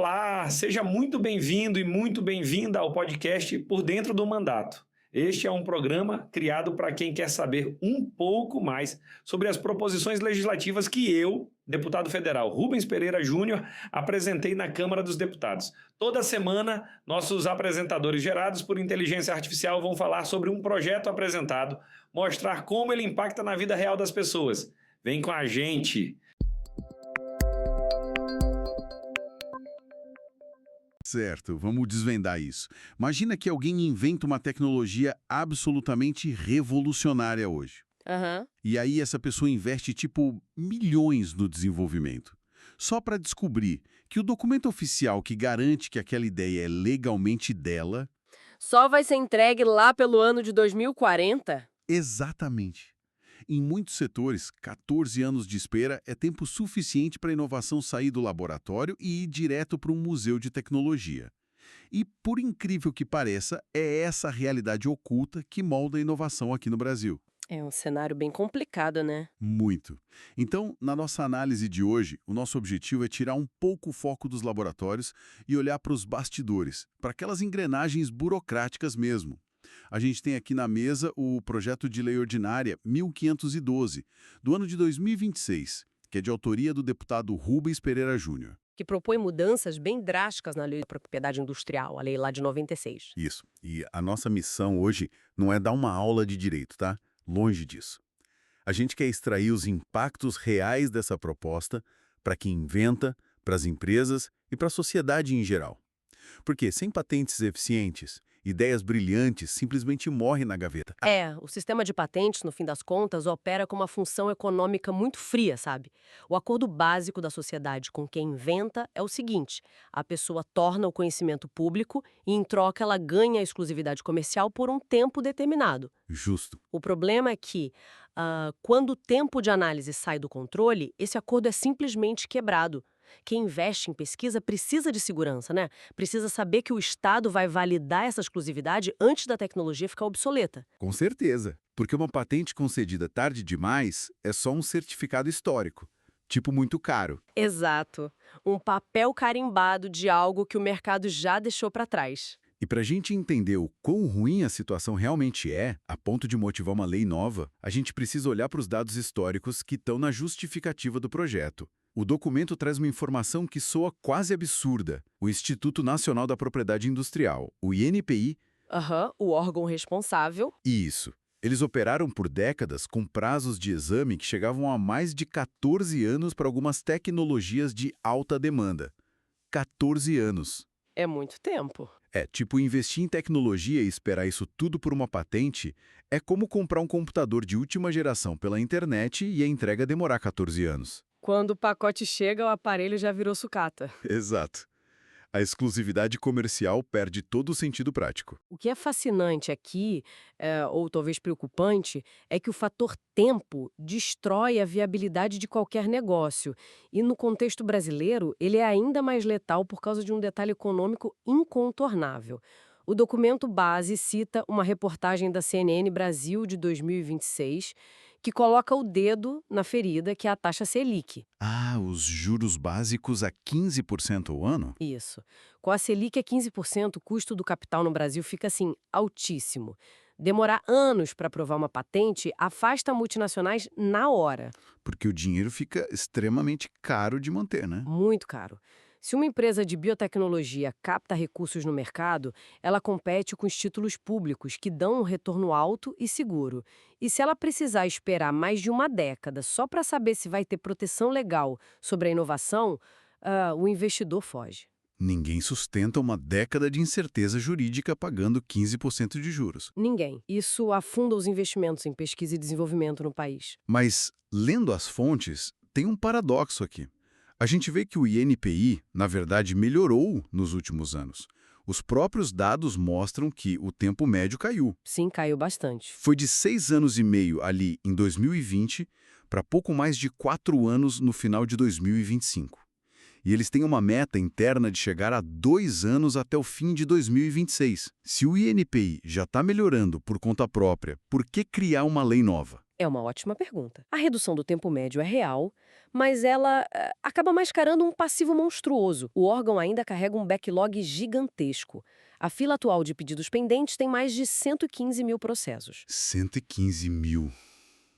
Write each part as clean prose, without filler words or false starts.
Olá, seja muito bem-vindo e muito bem-vinda ao podcast Por Dentro do Mandato. Este é um programa criado para quem quer saber um pouco mais sobre as proposições legislativas que eu, deputado federal Rubens Pereira Júnior, apresentei na Câmara dos Deputados. Toda semana, nossos apresentadores gerados por inteligência artificial vão falar sobre um projeto apresentado, mostrar como ele impacta na vida real das pessoas. Vem com a gente! Certo, vamos desvendar isso. Imagina que alguém inventa uma tecnologia absolutamente revolucionária hoje. Aham. E aí essa pessoa investe, tipo, milhões no desenvolvimento. Só para descobrir que o documento oficial que garante que aquela ideia é legalmente dela... Só vai ser entregue lá pelo ano de 2040? Exatamente. Em muitos setores, 14 anos de espera é tempo suficiente para a inovação sair do laboratório e ir direto para um museu de tecnologia. E, por incrível que pareça, é essa a realidade oculta que molda a inovação aqui no Brasil. É um cenário bem complicado, né? Muito. Então, na nossa análise de hoje, o nosso objetivo é tirar um pouco o foco dos laboratórios e olhar para os bastidores, para aquelas engrenagens burocráticas mesmo. A gente tem aqui na mesa o projeto de lei ordinária 1512, do ano de 2026, que é de autoria do deputado Rubens Pereira Júnior. Que propõe mudanças bem drásticas na lei da propriedade industrial, a lei lá de 96. Isso. E a nossa missão hoje não é dar uma aula de direito, tá? Longe disso. A gente quer extrair os impactos reais dessa proposta para quem inventa, para as empresas e para a sociedade em geral. Porque sem patentes eficientes, ideias brilhantes simplesmente morrem na gaveta. O sistema de patentes, no fim das contas, opera com uma função econômica muito fria, sabe? O acordo básico da sociedade com quem inventa é o seguinte: a pessoa torna o conhecimento público e, em troca, ela ganha a exclusividade comercial por um tempo determinado. Justo. O problema é que, quando o tempo de análise sai do controle, esse acordo é simplesmente quebrado. Quem investe em pesquisa precisa de segurança, né? Precisa saber que o Estado vai validar essa exclusividade antes da tecnologia ficar obsoleta. Com certeza. Porque uma patente concedida tarde demais é só um certificado histórico. Tipo muito caro. Exato. Um papel carimbado de algo que o mercado já deixou para trás. E para a gente entender o quão ruim a situação realmente é, a ponto de motivar uma lei nova, a gente precisa olhar para os dados históricos que estão na justificativa do projeto. O documento traz uma informação que soa quase absurda. O Instituto Nacional da Propriedade Industrial, o INPI... O órgão responsável. Isso. Eles operaram por décadas com prazos de exame que chegavam a mais de 14 anos para algumas tecnologias de alta demanda. 14 anos. É muito tempo. Tipo, investir em tecnologia e esperar isso tudo por uma patente é como comprar um computador de última geração pela internet e a entrega demorar 14 anos. Quando o pacote chega, o aparelho já virou sucata. Exato. A exclusividade comercial perde todo o sentido prático. O que é fascinante aqui, ou talvez preocupante, é que o fator tempo destrói a viabilidade de qualquer negócio. E no contexto brasileiro, ele é ainda mais letal por causa de um detalhe econômico incontornável. O documento base cita uma reportagem da CNN Brasil de 2026, que coloca o dedo na ferida, que é a taxa Selic. Os juros básicos a 15% ao ano? Isso. Com a Selic a 15%, o custo do capital no Brasil fica, assim, altíssimo. Demorar anos para aprovar uma patente afasta multinacionais na hora. Porque o dinheiro fica extremamente caro de manter, né? Muito caro. Se uma empresa de biotecnologia capta recursos no mercado, ela compete com os títulos públicos, que dão um retorno alto e seguro. E se ela precisar esperar mais de uma década só para saber se vai ter proteção legal sobre a inovação, o investidor foge. Ninguém sustenta uma década de incerteza jurídica pagando 15% de juros. Ninguém. Isso afunda os investimentos em pesquisa e desenvolvimento no país. Mas, lendo as fontes, tem um paradoxo aqui. A gente vê que o INPI, na verdade, melhorou nos últimos anos. Os próprios dados mostram que o tempo médio caiu. Sim, caiu bastante. Foi de 6 anos e meio ali em 2020 para pouco mais de 4 anos no final de 2025. E eles têm uma meta interna de chegar a 2 anos até o fim de 2026. Se o INPI já está melhorando por conta própria, por que criar uma lei nova? É uma ótima pergunta. A redução do tempo médio é real, mas ela acaba mascarando um passivo monstruoso. O órgão ainda carrega um backlog gigantesco. A fila atual de pedidos pendentes tem mais de 115 mil processos. 115 mil.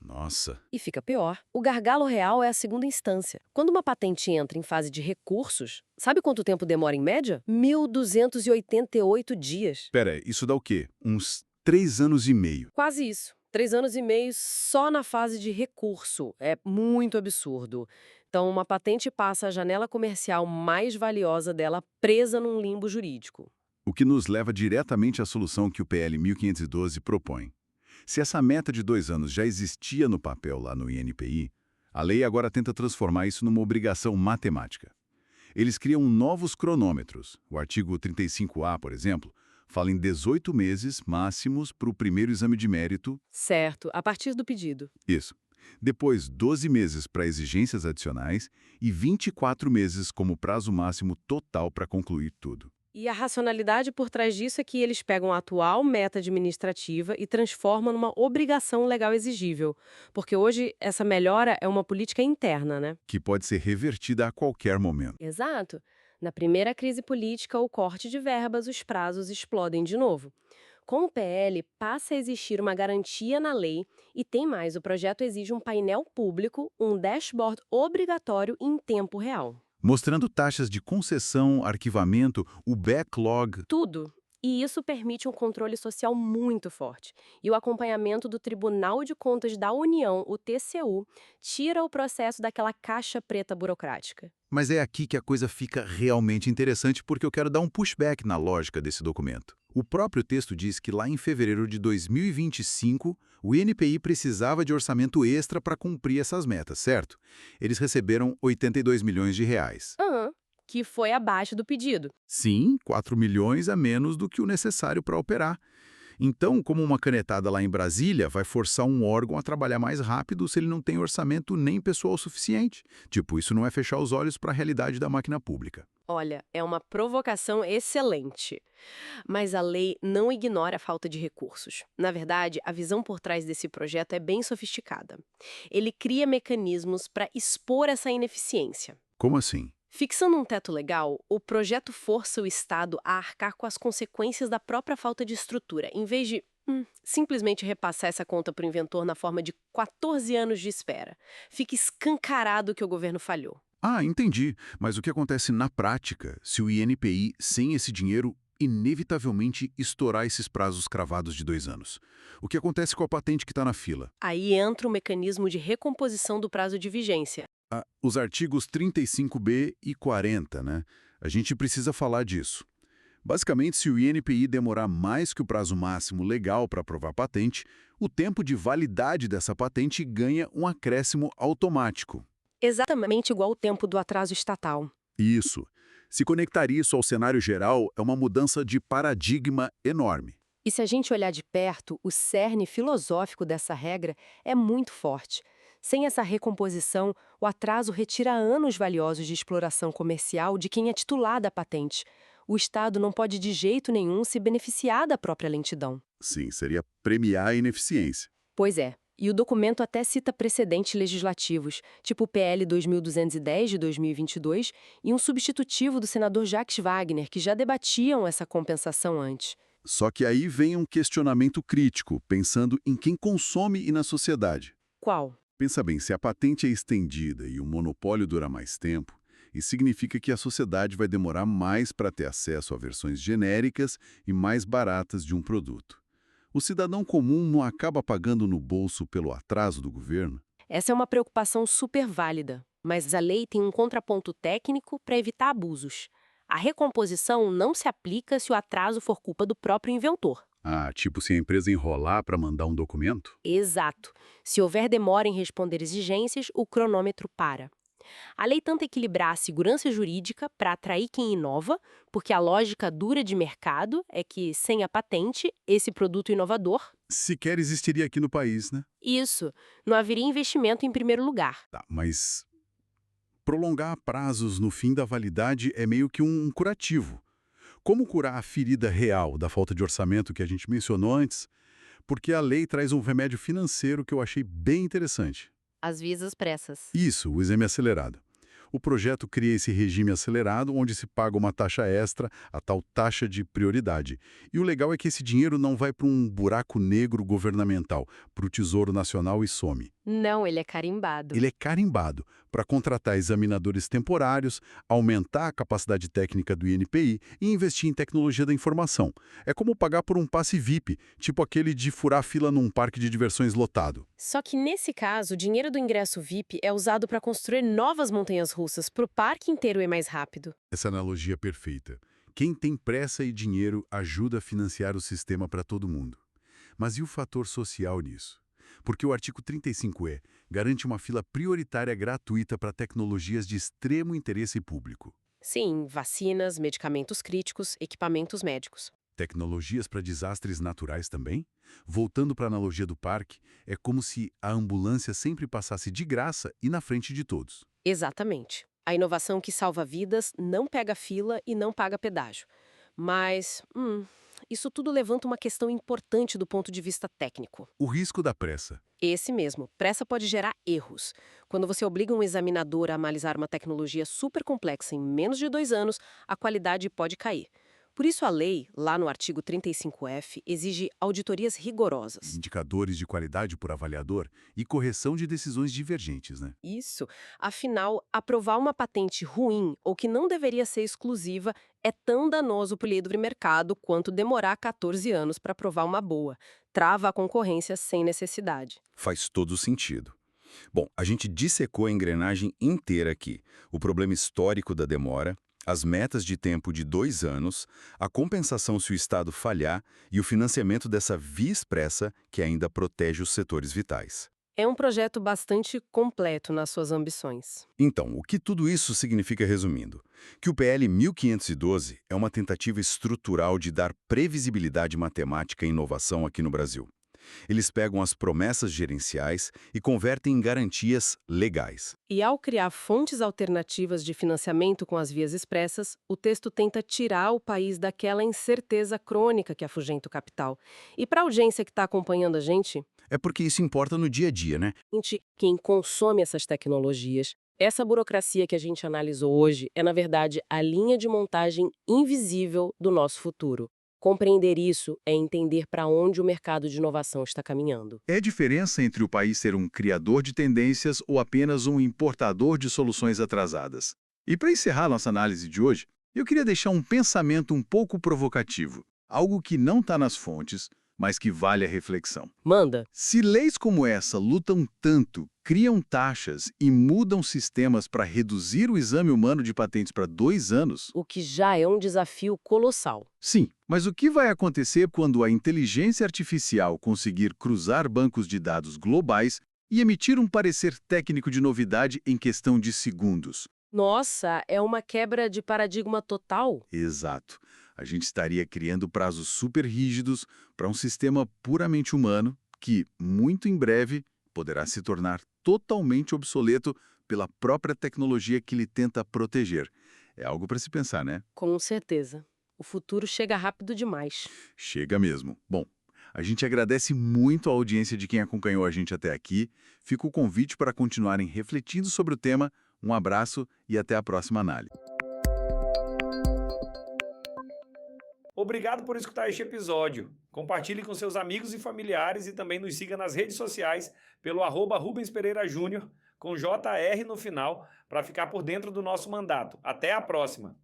Nossa. E fica pior, o gargalo real é a segunda instância. Quando uma patente entra em fase de recursos, sabe quanto tempo demora em média? 1.288 dias. Pera, isso dá o quê? Uns 3 anos e meio. Quase isso. 3 anos e meio só na fase de recurso. É muito absurdo. Então, uma patente passa a janela comercial mais valiosa dela presa num limbo jurídico. O que nos leva diretamente à solução que o PL 1512 propõe. Se essa meta de 2 anos já existia no papel lá no INPI, a lei agora tenta transformar isso numa obrigação matemática. Eles criam novos cronômetros. O artigo 35A, por exemplo, fala em 18 meses máximos para o primeiro exame de mérito. Certo, a partir do pedido. Isso. Depois, 12 meses para exigências adicionais e 24 meses como prazo máximo total para concluir tudo. E a racionalidade por trás disso é que eles pegam a atual meta administrativa e transformam numa obrigação legal exigível. Porque hoje essa melhora é uma política interna, né? Que pode ser revertida a qualquer momento. Exato. Na primeira crise política, o corte de verbas, os prazos explodem de novo. Com o PL, passa a existir uma garantia na lei e tem mais, o projeto exige um painel público, um dashboard obrigatório em tempo real. Mostrando taxas de concessão, arquivamento, o backlog. Tudo. E isso permite um controle social muito forte. E o acompanhamento do Tribunal de Contas da União, o TCU, tira o processo daquela caixa preta burocrática. Mas é aqui que a coisa fica realmente interessante porque eu quero dar um pushback na lógica desse documento. O próprio texto diz que lá em fevereiro de 2025, o INPI precisava de orçamento extra para cumprir essas metas, certo? Eles receberam 82 milhões de reais. Que foi abaixo do pedido. Sim, 4 milhões a menos do que o necessário para operar. Então, como uma canetada lá em Brasília vai forçar um órgão a trabalhar mais rápido se ele não tem orçamento nem pessoal suficiente? Tipo, isso não é fechar os olhos para a realidade da máquina pública. Olha, é uma provocação excelente. Mas a lei não ignora a falta de recursos. Na verdade, a visão por trás desse projeto é bem sofisticada. Ele cria mecanismos para expor essa ineficiência. Como assim? Fixando um teto legal, o projeto força o Estado a arcar com as consequências da própria falta de estrutura, em vez de simplesmente repassar essa conta para o inventor na forma de 14 anos de espera. Fica escancarado que o governo falhou. Ah, entendi. Mas o que acontece na prática se o INPI, sem esse dinheiro, inevitavelmente estourar esses prazos cravados de 2 anos? O que acontece com a patente que está na fila? Aí entra o mecanismo de recomposição do prazo de vigência. Os artigos 35B e 40, né? A gente precisa falar disso. Basicamente, se o INPI demorar mais que o prazo máximo legal para aprovar a patente, o tempo de validade dessa patente ganha um acréscimo automático. Exatamente igual ao tempo do atraso estatal. Isso. Se conectar isso ao cenário geral é uma mudança de paradigma enorme. E se a gente olhar de perto, o cerne filosófico dessa regra é muito forte. Sem essa recomposição, o atraso retira anos valiosos de exploração comercial de quem é titular da patente. O Estado não pode de jeito nenhum se beneficiar da própria lentidão. Sim, seria premiar a ineficiência. Pois é. E o documento até cita precedentes legislativos, tipo o PL 2210 de 2022 e um substitutivo do senador Jacques Wagner, que já debatiam essa compensação antes. Só que aí vem um questionamento crítico, pensando em quem consome e na sociedade. Qual? Pensa bem, se a patente é estendida e o monopólio dura mais tempo, isso significa que a sociedade vai demorar mais para ter acesso a versões genéricas e mais baratas de um produto. O cidadão comum não acaba pagando no bolso pelo atraso do governo? Essa é uma preocupação super válida, mas a lei tem um contraponto técnico para evitar abusos. A recomposição não se aplica se o atraso for culpa do próprio inventor. Ah, tipo se a empresa enrolar para mandar um documento? Exato. Se houver demora em responder exigências, o cronômetro para. A lei tenta equilibrar a segurança jurídica para atrair quem inova, porque a lógica dura de mercado é que, sem a patente, esse produto inovador... Sequer existiria aqui no país, né? Isso. Não haveria investimento em primeiro lugar. Tá, mas prolongar prazos no fim da validade é meio que um curativo. Como curar a ferida real da falta de orçamento que a gente mencionou antes? porque a lei traz um remédio financeiro que eu achei bem interessante. As vias expressas. Isso, o exame acelerado. O projeto cria esse regime acelerado, onde se paga uma taxa extra, a tal taxa de prioridade. E o legal é que esse dinheiro não vai para um buraco negro governamental, para o Tesouro Nacional e some. Não, ele é carimbado. Ele é carimbado para contratar examinadores temporários, aumentar a capacidade técnica do INPI e investir em tecnologia da informação. É como pagar por um passe VIP, tipo aquele de furar fila num parque de diversões lotado. Só que nesse caso, o dinheiro do ingresso VIP é usado para construir novas montanhas russas para o parque inteiro ir mais rápido. Essa analogia é perfeita. Quem tem pressa e dinheiro ajuda a financiar o sistema para todo mundo. Mas e o fator social nisso? Porque o artigo 35E garante uma fila prioritária gratuita para tecnologias de extremo interesse público. Sim, vacinas, medicamentos críticos, equipamentos médicos. Tecnologias para desastres naturais também? Voltando para a analogia do parque, é como se a ambulância sempre passasse de graça e na frente de todos. Exatamente. A inovação que salva vidas não pega fila e não paga pedágio. Mas, isso tudo levanta uma questão importante do ponto de vista técnico. O risco da pressa. Esse mesmo, pressa pode gerar erros. Quando você obriga um examinador a analisar uma tecnologia super complexa em menos de 2 anos, a qualidade pode cair. Por isso a lei, lá no artigo 35F, exige auditorias rigorosas. Indicadores de qualidade por avaliador e correção de decisões divergentes, né? Isso. Afinal, aprovar uma patente ruim ou que não deveria ser exclusiva é tão danoso para o livre mercado quanto demorar 14 anos para aprovar uma boa. Trava a concorrência sem necessidade. Faz todo sentido. Bom, a gente dissecou a engrenagem inteira aqui. O problema histórico da demora, as metas de tempo de 2 anos, a compensação se o Estado falhar e o financiamento dessa via expressa que ainda protege os setores vitais. É um projeto bastante completo nas suas ambições. Então, o que tudo isso significa resumindo? Que o PL 1512 é uma tentativa estrutural de dar previsibilidade matemática e inovação aqui no Brasil. Eles pegam as promessas gerenciais e convertem em garantias legais. E ao criar fontes alternativas de financiamento com as vias expressas, o texto tenta tirar o país daquela incerteza crônica que afugenta o capital. E para a audiência que está acompanhando a gente, É porque isso importa no dia a dia, né? quem consome essas tecnologias, essa burocracia que a gente analisou hoje é, na verdade, a linha de montagem invisível do nosso futuro. Compreender isso é entender para onde o mercado de inovação está caminhando. É a diferença entre o país ser um criador de tendências ou apenas um importador de soluções atrasadas. E para encerrar nossa análise de hoje, eu queria deixar um pensamento um pouco provocativo, algo que não está nas fontes, mas que vale a reflexão. Manda! Se leis como essa lutam tanto, criam taxas e mudam sistemas para reduzir o exame humano de patentes para 2 anos, O que já é um desafio colossal. sim, mas o que vai acontecer quando a inteligência artificial conseguir cruzar bancos de dados globais e emitir um parecer técnico de novidade em questão de segundos? Nossa, é uma quebra de paradigma total. Exato. A gente estaria criando prazos super rígidos para um sistema puramente humano que, muito em breve, poderá se tornar totalmente obsoleto pela própria tecnologia que ele tenta proteger. É algo para se pensar, né? Com certeza. O futuro chega rápido demais. Chega mesmo. Bom, a gente agradece muito a audiência de quem acompanhou a gente até aqui. Fica o convite para continuarem refletindo sobre o tema. Um abraço e até a próxima análise. Obrigado por escutar este episódio. Compartilhe com seus amigos e familiares e também nos siga nas redes sociais pelo @Rubens Pereira Júnior, com JR no final, para ficar por dentro do nosso mandato. Até a próxima!